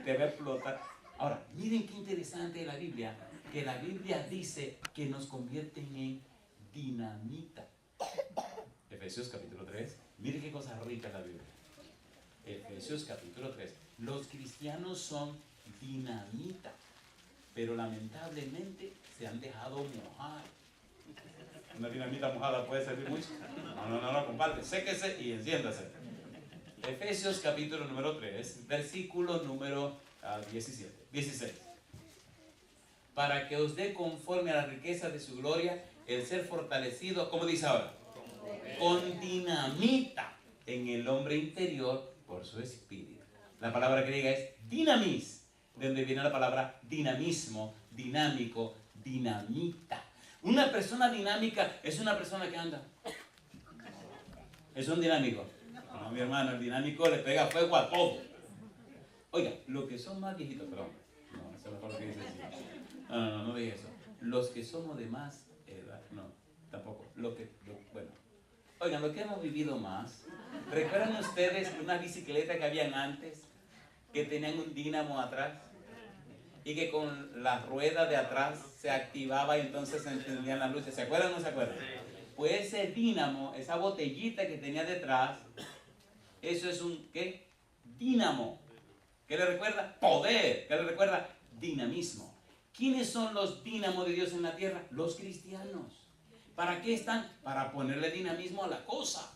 Te va a explotar. Ahora, miren qué interesante la Biblia, que la Biblia dice que nos convierten en dinamita. Efesios capítulo 3, miren qué cosa rica la Biblia. Efesios capítulo 3. Los cristianos son dinamita, pero lamentablemente se han dejado mojar. Una dinamita mojada puede servir mucho. No, compadre, séquese y enciéndase. Efesios capítulo número 3, versículo número 16. Para que os dé conforme a la riqueza de su gloria el ser fortalecido, ¿cómo dice ahora? Con dinamita en el hombre interior por su espíritu. La palabra griega es dinamis, de donde viene la palabra dinamismo, dinámico, dinamita. Una persona dinámica es una persona que anda. Es un dinámico. No, mi hermano, el dinámico le pega fuego a todo. Oiga, los que son más viejitos, perdón. No, eso es mejor lo que dice así. No dije eso. Los que somos de más edad, no, tampoco. Bueno. Oigan, los que hemos vivido más, ¿recuerdan ustedes una bicicleta que habían antes, que tenían un dínamo atrás? Y que con la rueda de atrás se activaba y entonces se encendían las luces. ¿Se acuerdan o no se acuerdan? Pues ese dínamo, esa botellita que tenía detrás, eso es un, ¿qué? Dínamo. ¿Qué le recuerda? Poder. ¿Qué le recuerda? Dinamismo. ¿Quiénes son los dínamos de Dios en la tierra? Los cristianos. ¿Para qué están? Para ponerle dinamismo a la cosa.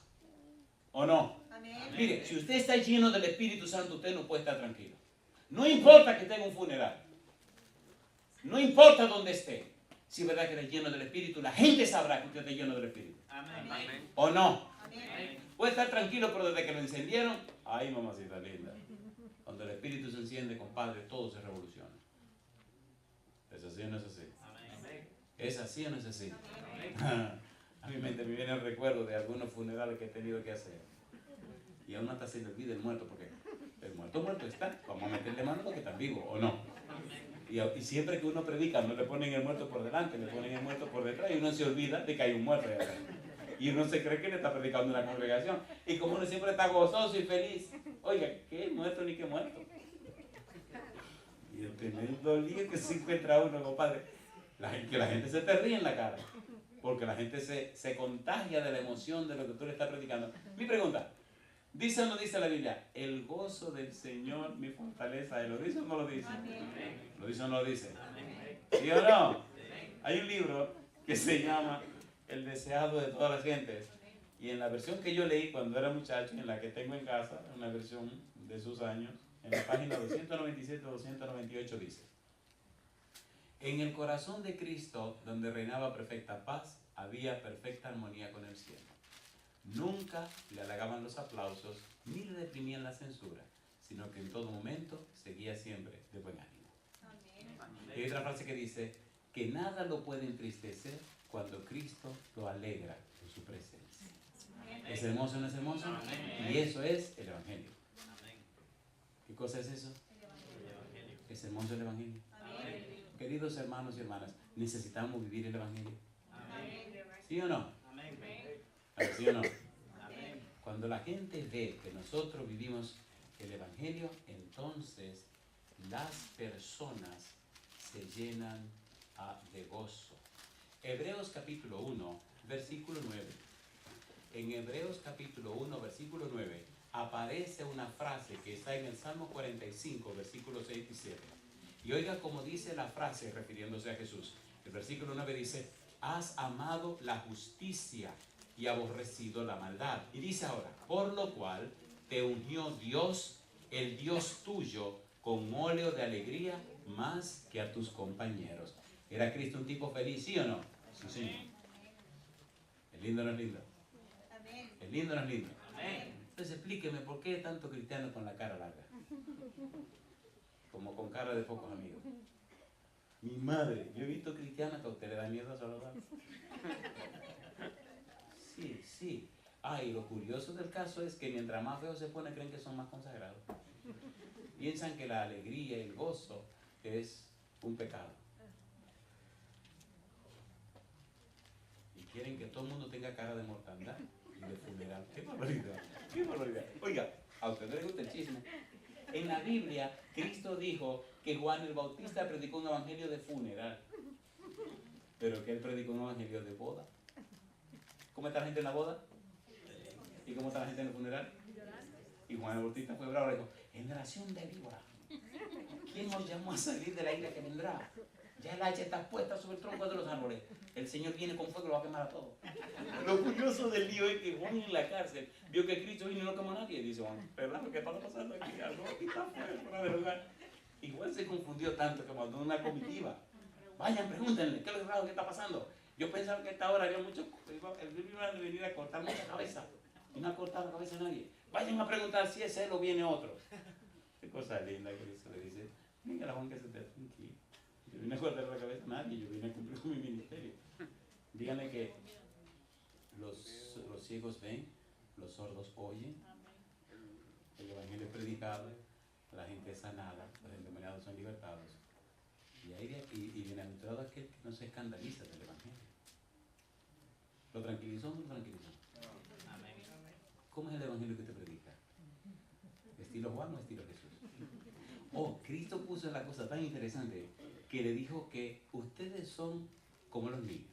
¿O no? Amén. Mire, si usted está lleno del Espíritu Santo, usted no puede estar tranquilo. No importa que tenga un funeral. No importa dónde esté. Si es verdad que está lleno del Espíritu, la gente sabrá que usted está lleno del Espíritu. Amén. ¿O no? Amén. Puede estar tranquilo, pero desde que lo encendieron, ay, mamacita linda. Cuando el Espíritu se enciende, compadre, todo se revoluciona. ¿Es así o no es así? ¿Es así o no es así? A mi mente me viene el recuerdo de algunos funerales que he tenido que hacer. Y aún hasta se le olvida el muerto, porque el muerto está. Vamos a meterle mano porque está vivo, ¿o no? Y siempre que uno predica, no le ponen el muerto por delante, le ponen el muerto por detrás y uno se olvida de que hay un muerto allá atrás. Y uno se cree que le está predicando en la congregación. Y como uno siempre está gozoso y feliz, oiga, ¿qué muerto ni qué muerto? Y el tremendo lío que se encuentra uno, compadre, que la gente se te ríe en la cara. Porque la gente se contagia de la emoción de lo que tú le estás predicando. Mi pregunta, ¿dice o no dice la Biblia? El gozo del Señor, mi fortaleza. ¿Lo dice o no lo dice? ¿Lo dice o no lo dice? ¿Sí o no? Hay un libro que se llama El deseado de todas las gentes. Y en la versión que yo leí cuando era muchacho, en la que tengo en casa, una versión de sus años, en la página 297-298 dice: en el corazón de Cristo, donde reinaba perfecta paz, había perfecta armonía con el cielo. Nunca le halagaban los aplausos, ni le reprimían la censura, sino que en todo momento seguía siempre de buen ánimo. Amén. Y hay otra frase que dice que nada lo puede entristecer cuando Cristo lo alegra en su presencia. ¿Es hermoso o no es hermoso? Y eso es el Evangelio. ¿Qué cosa es eso? ¿Es hermoso el Evangelio? Queridos hermanos y hermanas, ¿necesitamos vivir el Evangelio? ¿Sí o no? ¿Sí o no? Cuando la gente ve que nosotros vivimos el Evangelio, entonces las personas se llenan de gozo. Hebreos capítulo 1, versículo 9. En Hebreos capítulo 1, versículo 9, aparece una frase que está en el Salmo 45, versículos 6 y 7. Y oiga cómo dice la frase refiriéndose a Jesús. El versículo 9 dice: has amado la justicia y aborrecido la maldad. Y dice ahora: por lo cual te ungió Dios, el Dios tuyo, con óleo de alegría más que a tus compañeros. ¿Era Cristo un tipo feliz, sí o no? Sí, señor. ¿Es lindo o no es lindo? ¿Es lindo o no es lindo? Entonces explíqueme por qué tanto cristiano con la cara larga. Como con cara de pocos amigos. Mi madre, yo he visto cristianas que a usted le da miedo a saludar. Sí, sí. Y lo curioso del caso es que mientras más feos se pone, creen que son más consagrados. Piensan que la alegría y el gozo es un pecado. Y quieren que todo el mundo tenga cara de mortandad y de funeral. ¡Qué barbaridad! ¡Qué barbaridad! Oiga, a usted no le gusta el chisme. En la Biblia, Cristo dijo que Juan el Bautista predicó un evangelio de funeral, pero que él predicó un evangelio de boda. ¿Cómo está la gente en la boda? ¿Y cómo está la gente en el funeral? Y Juan el Bautista fue bravo y dijo: generación de víbora, ¿quién nos llamó a salir de la ira que vendrá? Ya el hacha está puesta sobre el tronco de los árboles. El Señor viene con fuego y lo va a quemar a todos. Lo curioso del lío es que Juan en la cárcel vio que Cristo vino y no quemó a nadie. Y dice Juan: ¿verdad? ¿Qué está pasando aquí? Algo aquí está fuera de lugar. Y Juan se confundió tanto que mandó una comitiva. Vayan, pregúntenle, ¿qué es lo raro que está pasando? Yo pensaba que a esta hora había mucho, el Biblia iba a venir a cortar mucha cabeza. Y no ha cortado la cabeza a nadie. Vayan a preguntar si es él o viene otro. Qué cosa linda que Cristo le dice: venga, Juan, que se te tranquilo. Yo vine a cortar la cabeza a nadie, yo vine a cumplir con mi ministerio. Díganle que los ciegos ven, los sordos oyen, el evangelio es predicado, la gente es sanada, los endemoniados son libertados. Y bienaventurado aquel que no se escandaliza del evangelio. ¿Lo tranquilizó o no lo tranquilizó? ¿Cómo es el evangelio que te predica? ¿Estilo Juan o estilo Jesús? Cristo puso la cosa tan interesante que le dijo que ustedes son como los niños.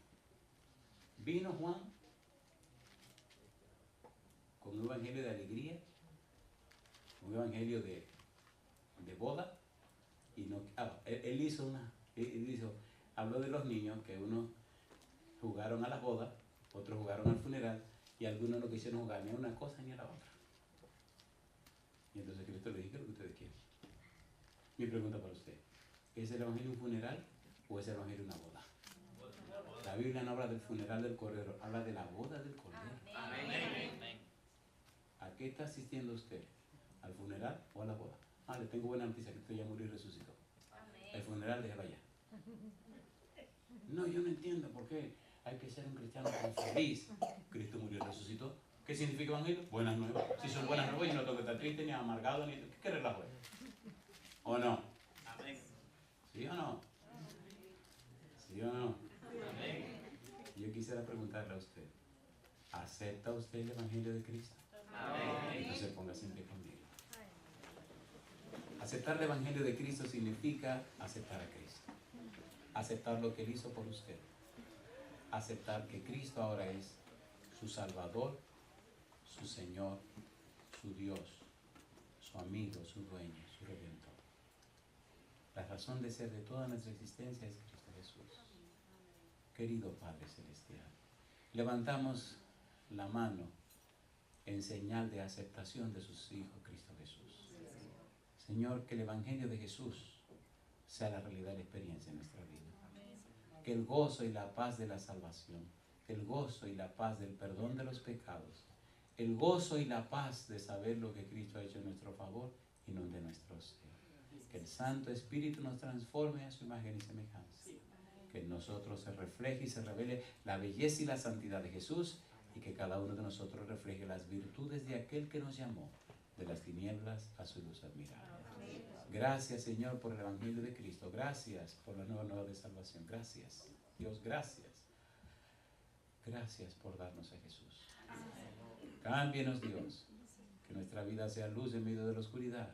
Vino Juan con un evangelio de alegría, un evangelio de boda, y no, habló de los niños, que unos jugaron a la boda, otros jugaron al funeral, y algunos no quisieron jugar ni a una cosa ni a la otra. Y entonces Cristo le dijo: ¿qué es lo que ustedes quieren? Mi pregunta para usted: ¿es el evangelio un funeral o es el evangelio una boda? La Biblia no habla del funeral del cordero, habla de la boda del cordero. Amén. ¿A qué está asistiendo usted? ¿Al funeral o a la boda? Le tengo buena noticia: Cristo ya murió y resucitó. Amén. El funeral, déjalo allá. No, yo no entiendo por qué hay que ser un cristiano tan feliz. Cristo murió y resucitó. ¿Qué significa evangelio? Buenas nuevas. Si son buenas nuevas, yo no tengo que estar triste, ni amargado, ni... ¿Qué relajo es? ¿O no? Amén. ¿Sí o no? ¿Sí o no? Amén. Yo quisiera preguntarle a usted: ¿acepta usted el evangelio de Cristo? Amén. Entonces póngase en pie conmigo. Aceptar el evangelio de Cristo significa aceptar a Cristo. Aceptar lo que Él hizo por usted. Aceptar que Cristo ahora es su Salvador, su Señor, su Dios, su amigo, su dueño, su redentor. La razón de ser de toda nuestra existencia es Cristo Jesús. Querido Padre Celestial, levantamos la mano en señal de aceptación de sus hijos, Cristo Jesús. Señor, que el evangelio de Jesús sea la realidad y la experiencia en nuestra vida. Que el gozo y la paz de la salvación, el gozo y la paz del perdón de los pecados, el gozo y la paz de saber lo que Cristo ha hecho en nuestro favor, inunde nuestro ser. Que el Santo Espíritu nos transforme a su imagen y semejanza. que en nosotros se refleje y se revele la belleza y la santidad de Jesús, y que cada uno de nosotros refleje las virtudes de aquel que nos llamó de las tinieblas a su luz admirable. Gracias, Señor, por el Evangelio de Cristo. Gracias por la nueva de salvación. Gracias, Dios, gracias. Gracias por darnos a Jesús. Cámbienos, Dios, que nuestra vida sea luz en medio de la oscuridad,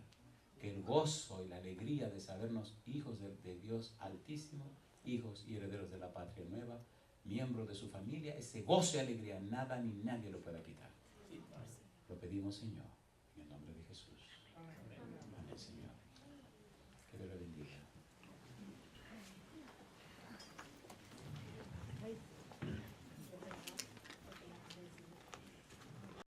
que el gozo y la alegría de sabernos hijos de Dios Altísimo, hijos y herederos de la patria nueva, miembros de su familia, ese gozo y alegría nada ni nadie lo pueda quitar. Lo pedimos, Señor,